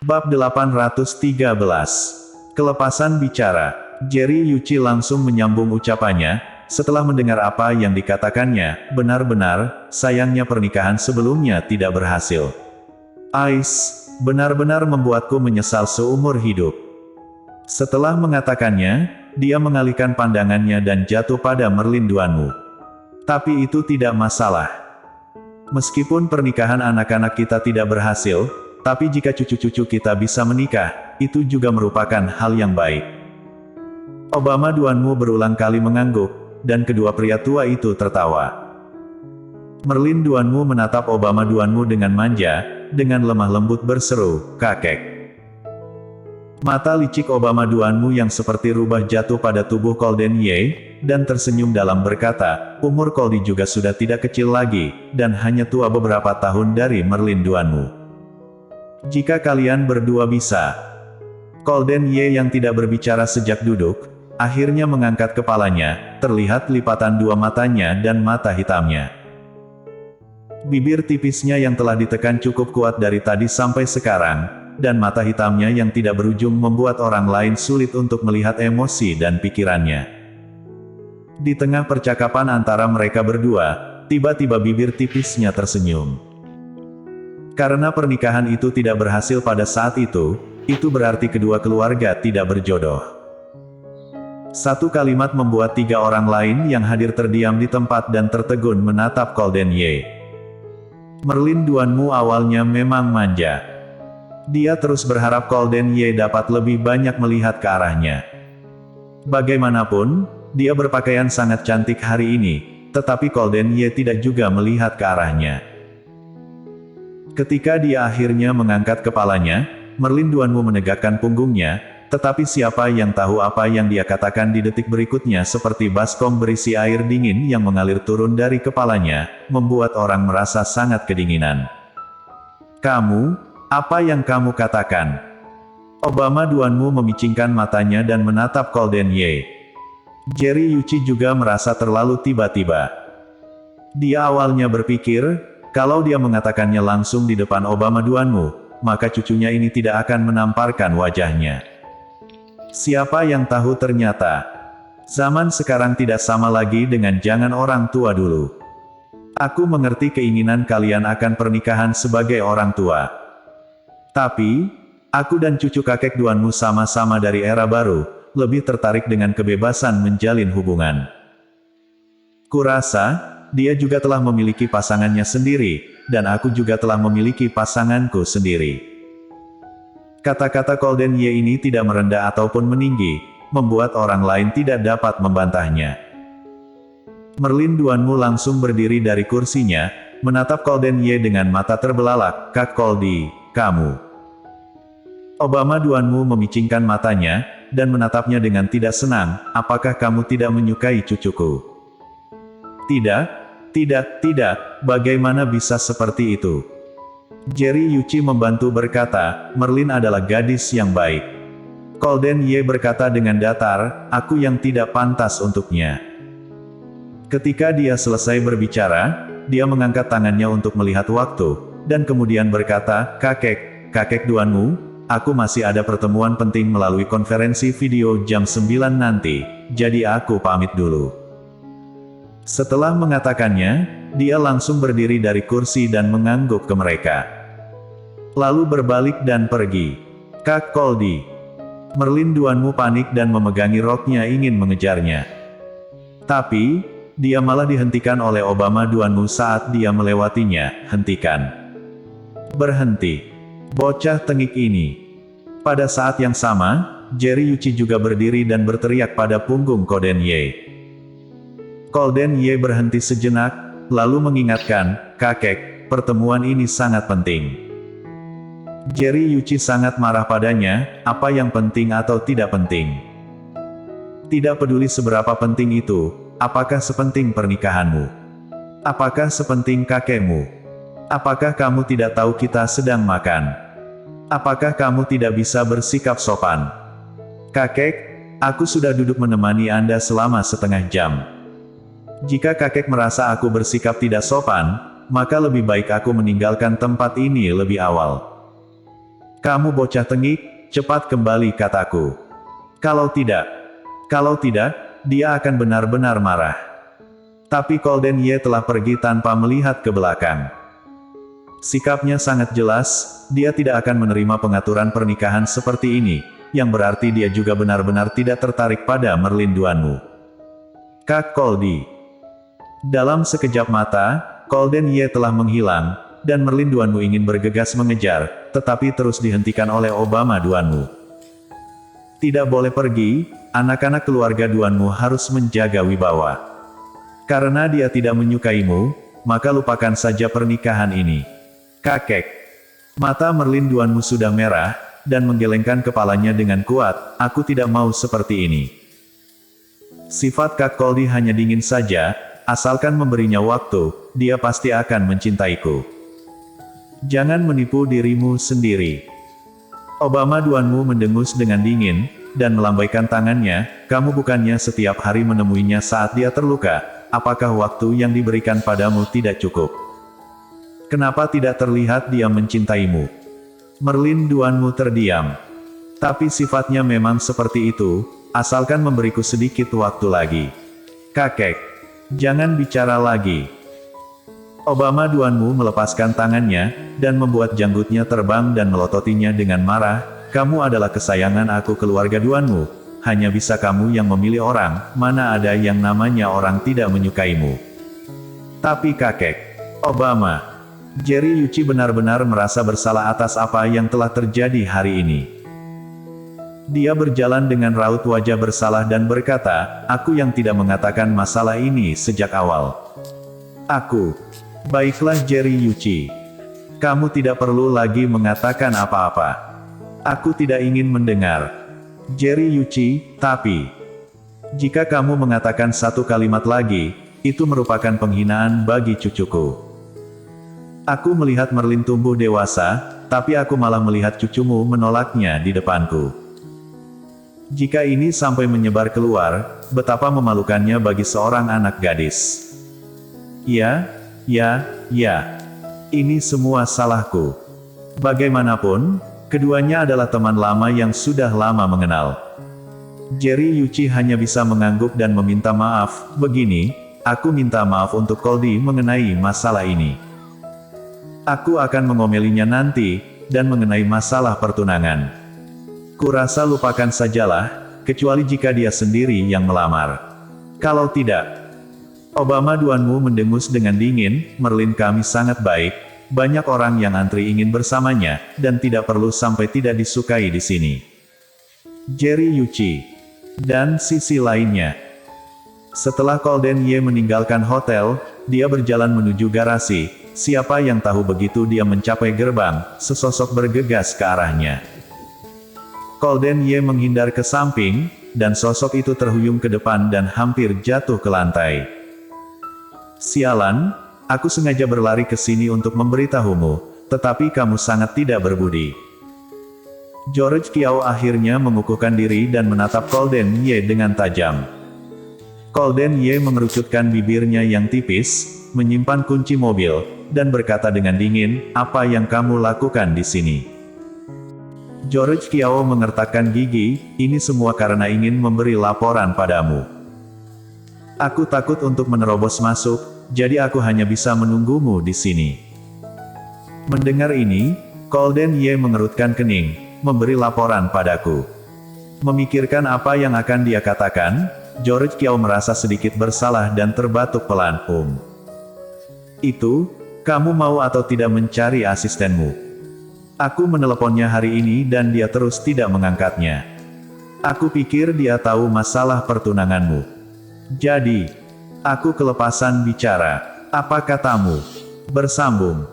Bab 813. Kelepasan bicara. Jerry Yuichi langsung menyambung ucapannya, setelah mendengar apa yang dikatakannya. Benar-benar, sayangnya pernikahan sebelumnya tidak berhasil. Ais, benar-benar membuatku menyesal seumur hidup. Setelah mengatakannya, dia mengalihkan pandangannya dan jatuh pada Merlin Duanmu. Tapi itu tidak masalah. Meskipun pernikahan anak-anak kita tidak berhasil, tapi jika cucu-cucu kita bisa menikah, itu juga merupakan hal yang baik. Obama Duanmu berulang kali mengangguk, dan kedua pria tua itu tertawa. Merlin Duanmu menatap Obama Duanmu dengan manja, dengan lemah lembut berseru, "Kakek." Mata licik Obama Duanmu yang seperti rubah jatuh pada tubuh Golden Ye, dan tersenyum dalam berkata, "Umur Goldie juga sudah tidak kecil lagi, dan hanya tua beberapa tahun dari Merlin Duanmu. Jika kalian berdua bisa." Golden Ye yang tidak berbicara sejak duduk, akhirnya mengangkat kepalanya, terlihat lipatan dua matanya dan mata hitamnya. Bibir tipisnya yang telah ditekan cukup kuat dari tadi sampai sekarang, dan mata hitamnya yang tidak berujung membuat orang lain sulit untuk melihat emosi dan pikirannya. Di tengah percakapan antara mereka berdua, tiba-tiba bibir tipisnya tersenyum. Karena pernikahan itu tidak berhasil pada saat itu berarti kedua keluarga tidak berjodoh. Satu kalimat membuat tiga orang lain yang hadir terdiam di tempat dan tertegun menatap Golden Ye. Merlin Duanmu awalnya memang manja. Dia terus berharap Golden Ye dapat lebih banyak melihat ke arahnya. Bagaimanapun, dia berpakaian sangat cantik hari ini, tetapi Golden Ye tidak juga melihat ke arahnya. Ketika dia akhirnya mengangkat kepalanya, Merlin Duanmu menegakkan punggungnya, tetapi siapa yang tahu apa yang dia katakan di detik berikutnya seperti baskom berisi air dingin yang mengalir turun dari kepalanya, membuat orang merasa sangat kedinginan. "Kamu, apa yang kamu katakan?" Obama Duanmu memicingkan matanya dan menatap Golden Ye. Jerry Yuichi juga merasa terlalu tiba-tiba. Dia awalnya berpikir, kalau dia mengatakannya langsung di depan Obama Duanmu, maka cucunya ini tidak akan menamparkan wajahnya. Siapa yang tahu ternyata, zaman sekarang tidak sama lagi dengan zaman orang tua dulu. Aku mengerti keinginan kalian akan pernikahan sebagai orang tua. Tapi, aku dan cucu kakek Duanmu sama-sama dari era baru, lebih tertarik dengan kebebasan menjalin hubungan. Kurasa, dia juga telah memiliki pasangannya sendiri, dan aku juga telah memiliki pasanganku sendiri. Kata-kata Golden Ye ini tidak merendah ataupun meninggi, membuat orang lain tidak dapat membantahnya. Merlin Duanmu langsung berdiri dari kursinya, menatap Golden Ye dengan mata terbelalak, "Kak Goldie, kamu." Obama Duanmu memicingkan matanya, dan menatapnya dengan tidak senang, "Apakah kamu tidak menyukai cucuku?" Tidak, bagaimana bisa seperti itu?" Jerry Yuichi membantu berkata, "Merlin adalah gadis yang baik." Golden Ye berkata dengan datar, "Aku yang tidak pantas untuknya." Ketika dia selesai berbicara, dia mengangkat tangannya untuk melihat waktu, dan kemudian berkata, Kakek Duanmu, aku masih ada pertemuan penting melalui konferensi video jam 9 nanti, jadi aku pamit dulu." Setelah mengatakannya, dia langsung berdiri dari kursi dan mengangguk ke mereka. Lalu berbalik dan pergi. "Kak Goldie." Merlin Duanmu panik dan memegangi roknya ingin mengejarnya. Tapi, dia malah dihentikan oleh Obama Duanmu saat dia melewatinya. "Hentikan. Berhenti. Bocah tengik ini." Pada saat yang sama, Jerry Yuichi juga berdiri dan berteriak pada punggung Golden Ye. Golden Ye berhenti sejenak, lalu mengingatkan, "Kakek, pertemuan ini sangat penting." Jerry Yuichi sangat marah padanya, "Apa yang penting atau tidak penting? Tidak peduli seberapa penting itu, apakah sepenting pernikahanmu? Apakah sepenting kakekmu? Apakah kamu tidak tahu kita sedang makan? Apakah kamu tidak bisa bersikap sopan? Kakek, aku sudah duduk menemani Anda selama setengah jam. Jika kakek merasa aku bersikap tidak sopan, maka lebih baik aku meninggalkan tempat ini lebih awal." Kamu bocah tengik, cepat kembali kataku. Kalau tidak, dia akan benar-benar marah. Tapi Golden Ye telah pergi tanpa melihat ke belakang. Sikapnya sangat jelas, dia tidak akan menerima pengaturan pernikahan seperti ini, yang berarti dia juga benar-benar tidak tertarik pada Merlin Duanmu. Kak Koldi. Dalam sekejap mata, Golden Ye telah menghilang, dan Merlin Duanmu ingin bergegas mengejar, tetapi terus dihentikan oleh Obama Duanmu. Tidak boleh pergi, anak-anak keluarga Duanmu harus menjaga wibawa. Karena dia tidak menyukaimu, maka lupakan saja pernikahan ini. Kakek. Mata Merlin Duanmu sudah merah, dan menggelengkan kepalanya dengan kuat, aku tidak mau seperti ini. Sifat Kak Koldi hanya dingin saja, asalkan memberinya waktu, dia pasti akan mencintaiku. Jangan menipu dirimu sendiri. Obama Duanmu mendengus dengan dingin, dan melambaikan tangannya, kamu bukannya setiap hari menemuinya saat dia terluka, apakah waktu yang diberikan padamu tidak cukup? Kenapa tidak terlihat dia mencintaimu? Merlin Duanmu terdiam. Tapi sifatnya memang seperti itu, asalkan memberiku sedikit waktu lagi. Kakek. Jangan bicara lagi. Obama Duanmu melepaskan tangannya, dan membuat janggutnya terbang dan melototinya dengan marah, kamu adalah kesayangan aku keluarga Duanmu, hanya bisa kamu yang memilih orang, mana ada yang namanya orang tidak menyukaimu. Tapi kakek. Obama. Jerry Yuchi benar-benar merasa bersalah atas apa yang telah terjadi hari ini. Dia berjalan dengan raut wajah bersalah dan berkata, aku yang tidak mengatakan masalah ini sejak awal. Aku. Baiklah Jerry Yuchi. Kamu tidak perlu lagi mengatakan apa-apa. Aku tidak ingin mendengar. Jerry Yuchi, tapi jika kamu mengatakan satu kalimat lagi, itu merupakan penghinaan bagi cucuku. Aku melihat Merlin tumbuh dewasa, tapi aku malah melihat cucumu menolaknya di depanku. Jika ini sampai menyebar keluar, betapa memalukannya bagi seorang anak gadis. Ya. Ini semua salahku. Bagaimanapun, keduanya adalah teman lama yang sudah lama mengenal. Jerry Yuchi hanya bisa mengangguk dan meminta maaf, begini, aku minta maaf untuk Koldi mengenai masalah ini. Aku akan mengomelinya nanti, dan mengenai masalah pertunangan. Kurasa lupakan sajalah, kecuali jika dia sendiri yang melamar. Kalau tidak, Obama Duanmu mendengus dengan dingin, Merlin kami sangat baik, banyak orang yang antri ingin bersamanya, dan tidak perlu sampai tidak disukai di sini. Jerry Yuchi. Dan sisi lainnya. Setelah Golden Ye meninggalkan hotel, dia berjalan menuju garasi, siapa yang tahu begitu dia mencapai gerbang, sesosok bergegas ke arahnya. Golden Ye menghindar ke samping, dan sosok itu terhuyung ke depan dan hampir jatuh ke lantai. Sialan, aku sengaja berlari ke sini untuk memberitahumu, tetapi kamu sangat tidak berbudi. George Kiao akhirnya mengukuhkan diri dan menatap Golden Ye dengan tajam. Golden Ye mengerucutkan bibirnya yang tipis, menyimpan kunci mobil, dan berkata dengan dingin, apa yang kamu lakukan di sini? George Kiao mengertakkan gigi, ini semua karena ingin memberi laporan padamu. Aku takut untuk menerobos masuk, jadi aku hanya bisa menunggumu di sini. Mendengar ini, Golden Ye mengerutkan kening, memberi laporan padaku. Memikirkan apa yang akan dia katakan, George Kiao merasa sedikit bersalah dan terbatuk pelan. Itu, kamu mau atau tidak mencari asistenmu? Aku meneleponnya hari ini dan dia terus tidak mengangkatnya. Aku pikir dia tahu masalah pertunanganmu. Jadi, aku kelepasan bicara. Apa katamu? Bersambung.